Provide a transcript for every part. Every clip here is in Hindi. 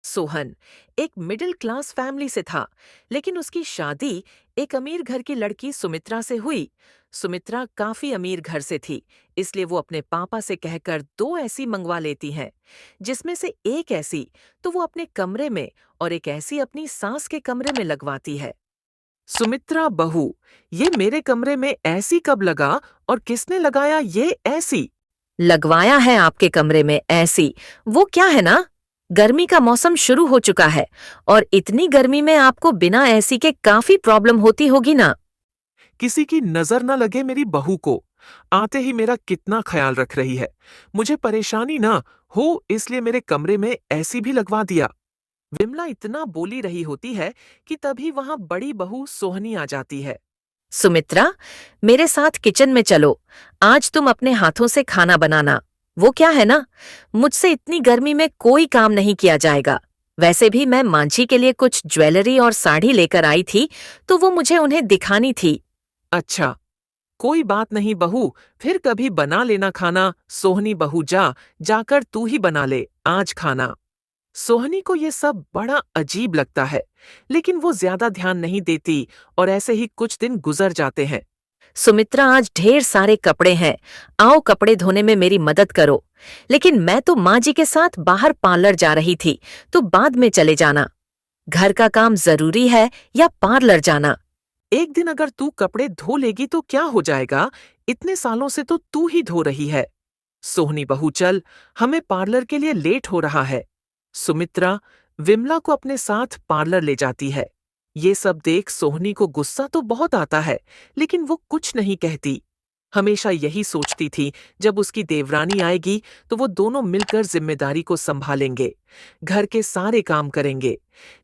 सोहन एक मिडिल क्लास फैमिली से था, लेकिन उसकी शादी एक अमीर घर की लड़की सुमित्रा से हुई। सुमित्रा काफी अमीर घर से थी, इसलिए वो अपने पापा से कहकर दो ऐसी मंगवा लेती हैं, जिसमें से एक ऐसी तो वो अपने कमरे में और एक ऐसी अपनी सास के कमरे में लगवाती है। सुमित्रा बहू, ये मेरे कमरे में ऐसी कब लगा और किसने लगाया ये ऐसी? लगवाया है आपके कमरे में ऐसी, वो क्या है ना, गर्मी का मौसम शुरू हो चुका है और इतनी गर्मी में आपको बिना एसी के काफी प्रॉब्लम होती होगी ना। किसी की नजर न लगे मेरी बहू को, आते ही मेरा कितना ख्याल रख रही है। मुझे परेशानी ना हो इसलिए मेरे कमरे में एसी भी लगवा दिया। विमला इतना बोली रही होती है कि तभी वहां बड़ी बहू सोहनी आ जाती है। सुमित्रा, मेरे साथ किचन में चलो, आज तुम अपने हाथों से खाना बनाना। वो क्या है ना, मुझसे इतनी गर्मी में कोई काम नहीं किया जाएगा। वैसे भी मैं मांझी के लिए कुछ ज्वेलरी और साड़ी लेकर आई थी, तो वो मुझे उन्हें दिखानी थी। अच्छा, कोई बात नहीं बहू, फिर कभी बना लेना खाना। सोहनी बहू जाकर तू ही बना ले आज खाना। सोहनी को ये सब बड़ा अजीब लगता है, लेकिन वो ज्यादा ध्यान नहीं देती और ऐसे ही कुछ दिन गुजर जाते हैं। सुमित्रा, आज ढेर सारे कपड़े हैं, आओ कपड़े धोने में मेरी मदद करो। लेकिन मैं तो माँ जी के साथ बाहर पार्लर जा रही थी, तो बाद में चले जाना। घर का काम जरूरी है या पार्लर जाना? एक दिन अगर तू कपड़े धो लेगी तो क्या हो जाएगा, इतने सालों से तो तू ही धो रही है। सोहनी बहू चल, हमें पार्लर के लिए लेट हो रहा है। सुमित्रा विमला को अपने साथ पार्लर ले जाती है। ये सब देख सोहनी को गुस्सा तो बहुत आता है, लेकिन वो कुछ नहीं कहती। हमेशा यही सोचती थी जब उसकी देवरानी आएगी तो वो दोनों मिलकर जिम्मेदारी को संभालेंगे, घर के सारे काम करेंगे।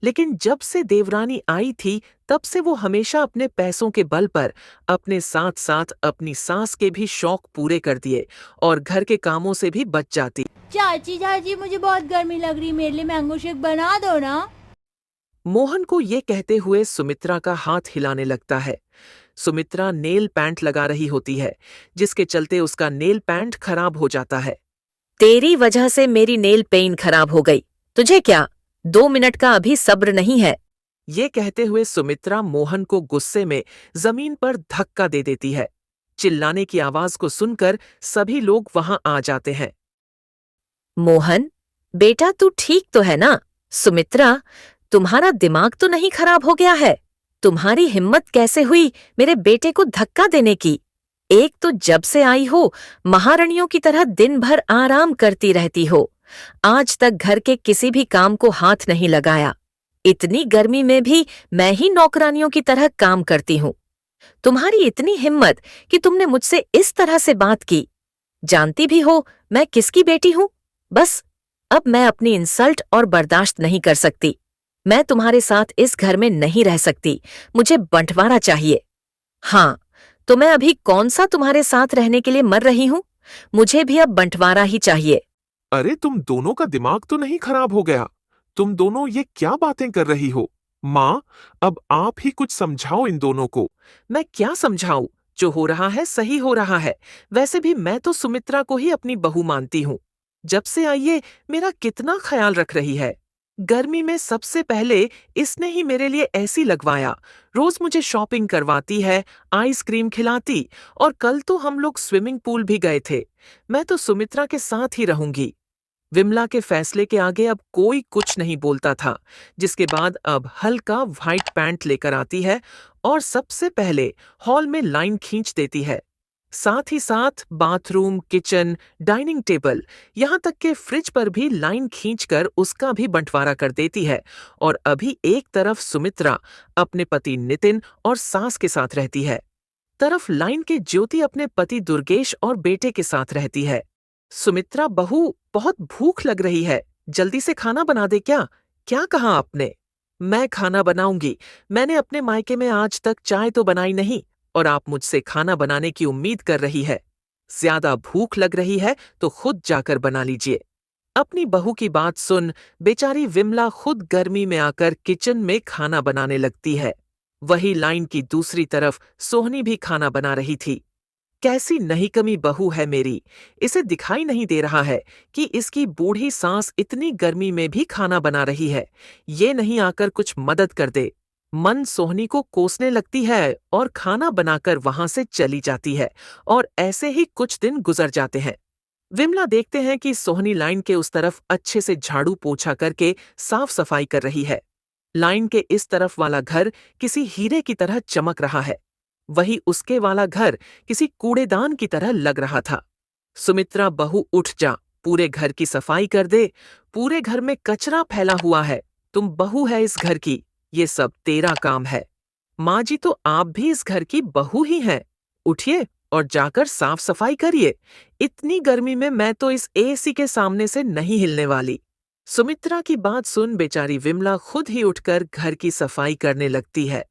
लेकिन जब से देवरानी आई थी तब से वो हमेशा अपने पैसों के बल पर अपने साथ साथ अपनी सास के भी शौक पूरे कर दिए और घर के कामों से भी बच जाती। चाची चाची, मुझे बहुत गर्मी लग रही, मेरे लिए मैंगो शेक बना दो ना। मोहन को ये कहते हुए सुमित्रा का हाथ हिलाने लगता है। सुमित्रा नेल पैंट लगा रही होती है, जिसके चलते उसका नेल पैंट खराब हो जाता है। तेरी वजह से मेरी नेल पेंट खराब हो गई, तुझे क्या 2 मिनट का अभी सब्र नहीं है? ये कहते हुए सुमित्रा मोहन को गुस्से में जमीन पर धक्का दे देती है। चिल्लाने की आवाज को सुनकर सभी लोग वहां आ जाते हैं। मोहन, बेटा तू ठीक तो है ना? सुमित्रा, तुम्हारा दिमाग तो नहीं खराब हो गया है? तुम्हारी हिम्मत कैसे हुई मेरे बेटे को धक्का देने की? एक तो जब से आई हो महारानियों की तरह दिन भर आराम करती रहती हो, आज तक घर के किसी भी काम को हाथ नहीं लगाया। इतनी गर्मी में भी मैं ही नौकरानियों की तरह काम करती हूँ। तुम्हारी इतनी हिम्मत कि तुमने मुझसे इस तरह से बात की। जानती भी हो मैं किसकी बेटी हूँ? बस, अब मैं अपनी इंसल्ट और बर्दाश्त नहीं कर सकती। मैं तुम्हारे साथ इस घर में नहीं रह सकती, मुझे बंटवारा चाहिए। हाँ, तो मैं अभी कौन सा तुम्हारे साथ रहने के लिए मर रही हूँ? मुझे भी अब बंटवारा ही चाहिए। अरे तुम दोनों का दिमाग तो नहीं खराब हो गया? तुम दोनों ये क्या बातें कर रही हो? माँ, अब आप ही कुछ समझाओ इन दोनों को। मैं क्या समझाऊं? जो हो रहा है सही हो रहा है। वैसे भी मैं तो सुमित्रा को ही अपनी बहू मानती हूँ। जब से आई है मेरा कितना ख्याल रख रही है। गर्मी में सबसे पहले इसने ही मेरे लिए ऐसी लगवाया, रोज मुझे शॉपिंग करवाती है, आइसक्रीम खिलाती, और कल तो हम लोग स्विमिंग पूल भी गए थे। मैं तो सुमित्रा के साथ ही रहूंगी। विमला के फैसले के आगे अब कोई कुछ नहीं बोलता था, जिसके बाद अब हल्का व्हाइट पैंट लेकर आती है और सबसे पहले हॉल में लाइन खींच देती है। साथ ही साथ बाथरूम, किचन, डाइनिंग टेबल, यहाँ तक के फ्रिज पर भी लाइन खींचकर उसका भी बंटवारा कर देती है। और अभी एक तरफ सुमित्रा अपने पति नितिन और सास के साथ रहती है, तरफ लाइन के ज्योति अपने पति दुर्गेश और बेटे के साथ रहती है। सुमित्रा बहू, बहुत भूख लग रही है, जल्दी से खाना बना दे। क्या क्या कहा आपने? मैं खाना बनाऊंगी। मैंने अपने मायके में आज तक चाय तो बनाई नहीं, और आप मुझसे खाना बनाने की उम्मीद कर रही है। ज्यादा भूख लग रही है तो खुद जाकर बना लीजिए। अपनी बहू की बात सुन बेचारी विमला खुद गर्मी में आकर किचन में खाना बनाने लगती है। वही लाइन की दूसरी तरफ सोहनी भी खाना बना रही थी। कैसी नहींकमी बहू है मेरी। इसे दिखाई नहीं दे रहा है कि इसकी बूढ़ी सास इतनी गर्मी में भी खाना बना रही है। ये नहीं आकर कुछ मदद कर दे। मन सोहनी को कोसने लगती है और खाना बनाकर वहां से चली जाती है और ऐसे ही कुछ दिन गुजर जाते हैं। विमला देखते हैं कि सोहनी लाइन के उस तरफ अच्छे से झाड़ू पोछा करके साफ सफाई कर रही है। लाइन के इस तरफ वाला घर किसी हीरे की तरह चमक रहा है, वही उसके वाला घर किसी कूड़ेदान की तरह लग रहा था। सुमित्रा बहू उठ जा, पूरे घर की सफाई कर दे, पूरे घर में कचरा फैला हुआ है। तुम बहू है इस घर की, ये सब तेरा काम है। माँ जी तो आप भी इस घर की बहू ही हैं। उठिए और जाकर साफ सफाई करिए। इतनी गर्मी में मैं तो इस एसी के सामने से नहीं हिलने वाली। सुमित्रा की बात सुन बेचारी विमला खुद ही उठकर घर की सफाई करने लगती है।